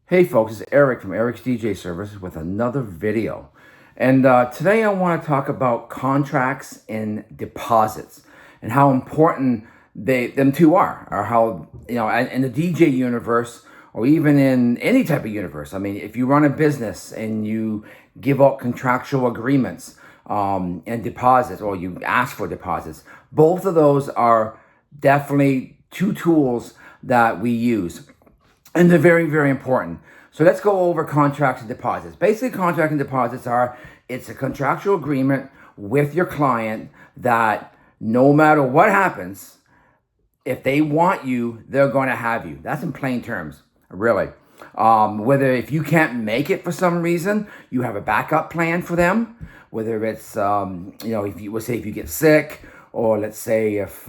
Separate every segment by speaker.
Speaker 1: Hey folks, it's Eric from Eric's DJ Service with another video. And today I want to talk about contracts and deposits and how important them two are, or how, in the DJ universe, or even in any type of universe. I mean, if you run a business and you give out contractual agreements and deposits, or you ask for deposits, both of those are definitely two tools that we use, and they're very, very important. So let's go over contracts and deposits. Basically, contract and deposits it's a contractual agreement with your client that no matter what happens, if they want you, they're going to have you. That's in plain terms, really. Whether if you can't make it for some reason, you have a backup plan for them. Whether it's, if you get sick, or let's say if,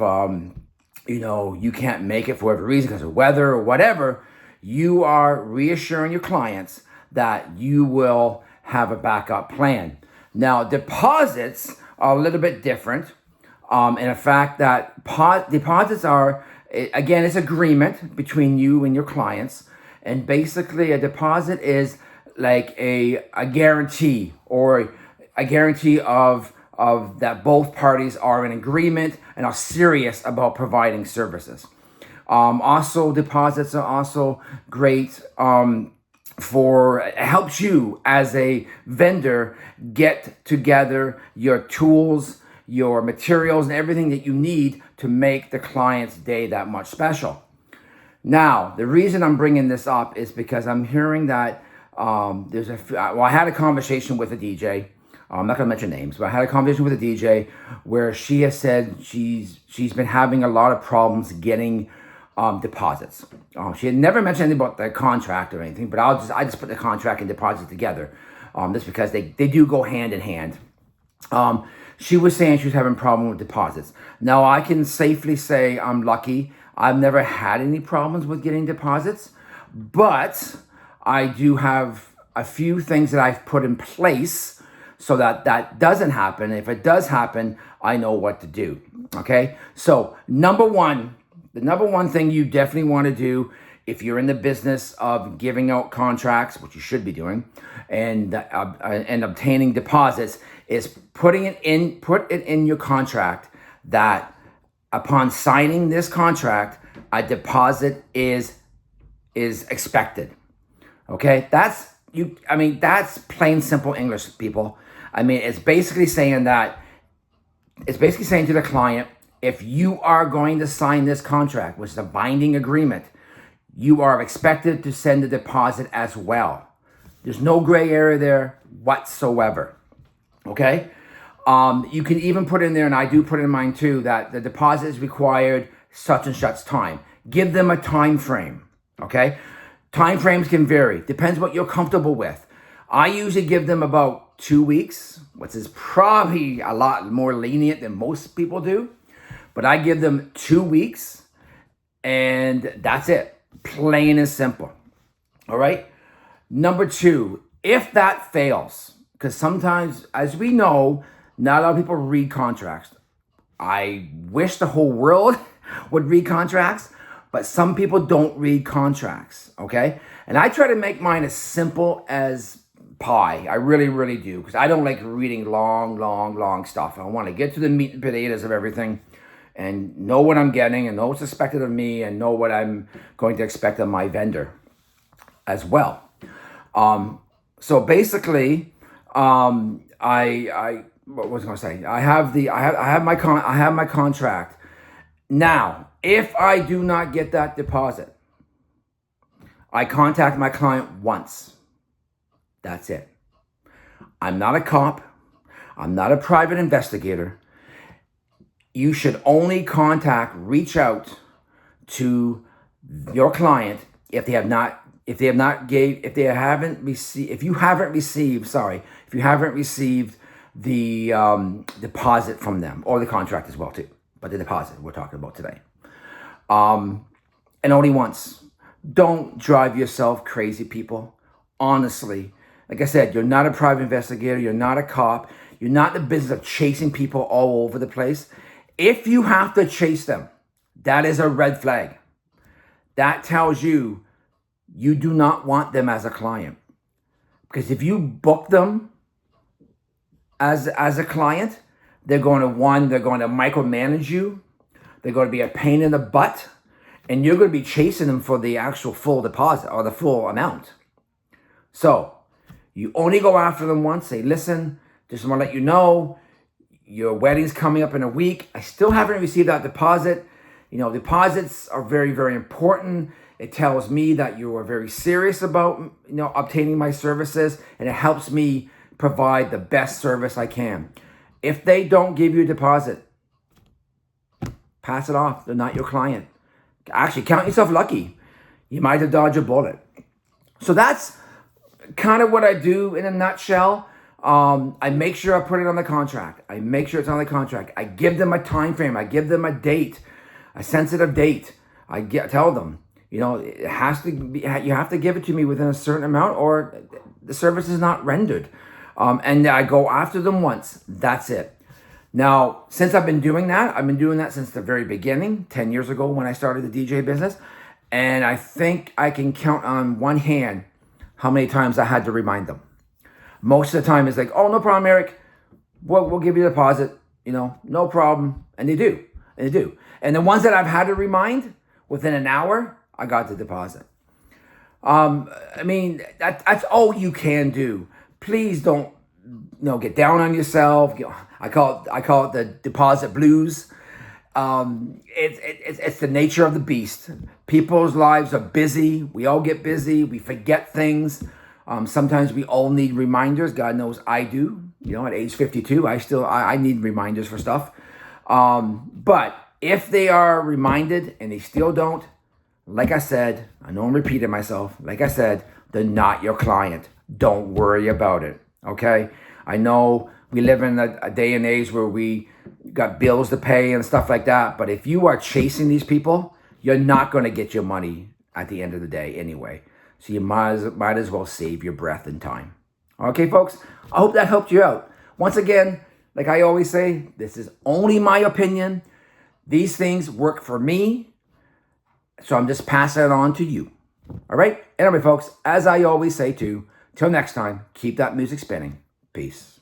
Speaker 1: you can't make it for whatever reason because of weather or whatever, you are reassuring your clients that you will have a backup plan. Now, deposits are a little bit different in the fact that deposits are, again, it's agreement between you and your clients. And basically, a deposit is like a guarantee, or a guarantee of that both parties are in agreement and are serious about providing services. Also, deposits are also great for, it helps you as a vendor get together your tools, your materials, and everything that you need to make the client's day that much special. Now, the reason I'm bringing this up is because I'm hearing that I had a conversation with a DJ. I'm not going to mention names, but I had a conversation with a DJ where she has said she's been having a lot of problems getting deposits. She had never mentioned anything about the contract or anything, but I just put the contract and deposit together, just because they do go hand in hand. She was saying she was having a problem with deposits. Now, I can safely say I'm lucky. I've never had any problems with getting deposits, but I do have a few things that I've put in place so that doesn't happen. If it does happen, I know what to do. Okay? So, the number one thing you definitely want to do if you're in the business of giving out contracts, which you should be doing, and obtaining deposits, is put it in your contract that upon signing this contract, a deposit is expected. Okay, that's plain simple English, people. I mean, it's basically saying to the client, if you are going to sign this contract, which is a binding agreement, you are expected to send a deposit as well. There's no gray area there whatsoever. Okay? You can even put in there, and I do put in mine too, that the deposit is required such and such time. Give them a time frame. Okay? Time frames can vary. Depends what you're comfortable with. I usually give them about 2 weeks, which is probably a lot more lenient than most people do. But I give them 2 weeks, and that's it. Plain and simple. All right? Number two, if that fails, because sometimes, as we know, not a lot of people read contracts. I wish the whole world would read contracts, but some people don't read contracts, okay? And I try to make mine as simple as pie. I really, really do, because I don't like reading long stuff. I want to get to the meat and potatoes of everything and know what I'm getting and know what's expected of me and know what I'm going to expect of my vendor as well. So basically, I what was I going to say? I have my contract. Now, if I do not get that deposit, I contact my client once. That's it. I'm not a cop. I'm not a private investigator. You should only reach out to your client if you haven't received the deposit from them, or the contract as well too, but the deposit we're talking about today. And only once. Don't drive yourself crazy, people. Honestly, like I said, you're not a private investigator. You're not a cop. You're not in the business of chasing people all over the place. If you have to chase them, that is a red flag. That tells you you do not want them as a client. Because if you book them as a client, they're going to micromanage you. They're going to be a pain in the butt. And you're going to be chasing them for the actual full deposit or the full amount. So you only go after them once. Say, listen, just want to let you know, your wedding's coming up in a week. I still haven't received that deposit. You know, deposits are very, very important. It tells me that you are very serious about, you know, obtaining my services, and it helps me provide the best service I can. If they don't give you a deposit, pass it off. They're not your client. Actually, count yourself lucky. You might have dodged a bullet. So that's kind of what I do in a nutshell. I make sure I put it on the contract. I make sure it's on the contract. I give them a time frame. I give them a date, a sensitive date. Tell them, you know, it has to be, you have to give it to me within a certain amount or the service is not rendered. And I go after them once. That's it. Now, since I've been doing that since the very beginning, 10 years ago when I started the DJ business. And I think I can count on one hand how many times I had to remind them. Most of the time it's like, oh, no problem, Eric. We'll give you a deposit, you know, no problem. And they do. And the ones that I've had to remind, within an hour, I got the deposit. I mean, that's all you can do. Please don't, you know, get down on yourself. I call it the deposit blues. It's the nature of the beast. People's lives are busy. We all get busy. We forget things. Sometimes we all need reminders. God knows I do. You know, at age 52, I need reminders for stuff. But if they are reminded and they still don't, like I said, I know I'm repeating myself. Like I said, they're not your client. Don't worry about it. Okay? I know we live in a day and age where we got bills to pay and stuff like that. But if you are chasing these people, you're not going to get your money at the end of the day anyway. So you might as well save your breath and time. Okay, folks? I hope that helped you out. Once again, like I always say, this is only my opinion. These things work for me. So I'm just passing it on to you. All right? Anyway, folks, as I always say too, till next time, keep that music spinning. Peace.